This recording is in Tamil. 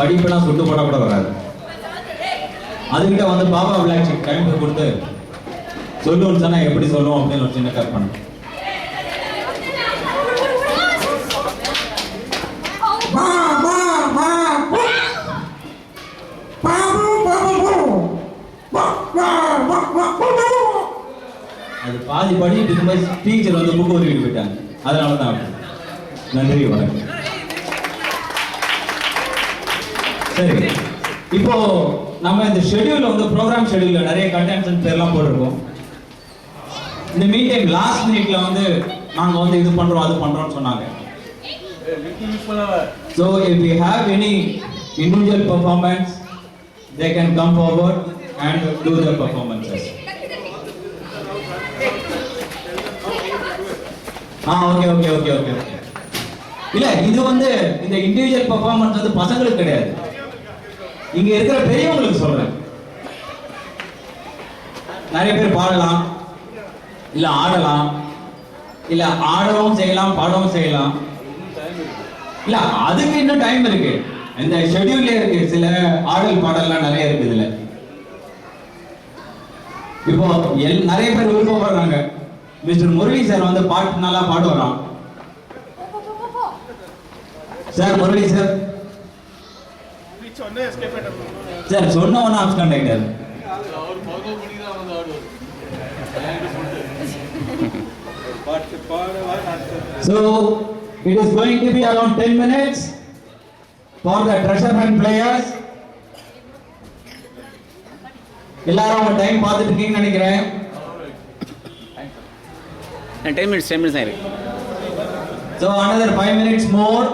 படிப்பெல்லாம் சுட்டு போட கூட வராது. அதுக்கிட்ட வந்து பாபா பிளாக் ஷீப் டைம் கொடுத்து சொல்லுன்னு சொன்னா எப்படி சொல்லுவோம் அப்படின்னு ஒரு சின்ன கற்பனை. அது பாதி படிட்டு இருக்கும்போது டீச்சர் வந்து புக் ஒதுக்கிட்டு போயிட்டாங்க. அதனால தான். நன்றி, வணக்கம். சரி, இப்போ நம்ம இந்த ஷெட்யூல் வந்து ப்ரோக்ராம் ஷெட்யூல்ல நிறைய கண்டென்ட்ஸ் பேர்லாம் போட்டிருக்கோம். இந்த மீட்டிங் லாஸ்ட் மினிட்ல வந்து நாங்க வந்து இது பண்றோம் அது பண்றோம்னு சொன்னாங்க. So if we have any individual performance, they can come forward and do their performances. Okay. இல்ல இது வந்து இந்த இண்டிவிஜுவல் பெர்ஃபார்மன்ஸ் வந்து பசங்களுக்கு கிடையாது, இங்க இருக்கிற பெரியவங்களுக்கு சொல்றேன். நிறைய பேர் பாடலாம், இல்ல ஆடலாம், இல்ல ஆடவும் செய்யலாம் பாடவும் செய்யலாம். இல்ல அதுக்கு இன்னும் டைம் இருக்கு, இந்த ஷெட்யூல்ல இருக்கு. சில ஆடல் பாடல்லாம் நிறைய இருக்கு இதுல. இப்போ நிறைய பேர் விருப்பப்படுறாங்க. மிஸ்டர் முரளி சார் வந்து பாட்டு நல்லா பாடுவாராம். சார் முரளி சார் சார் சொன்ன ஒன்னு apps conductor. So it is going to be around 10 minutes for the treasure hunt players. எல்லாரும் டைம் பார்த்துட்டு இருக்கீங்கன்னு நினைக்கிறேன். 10 minutes ஆயிருக்கு. So another 5 minutes more.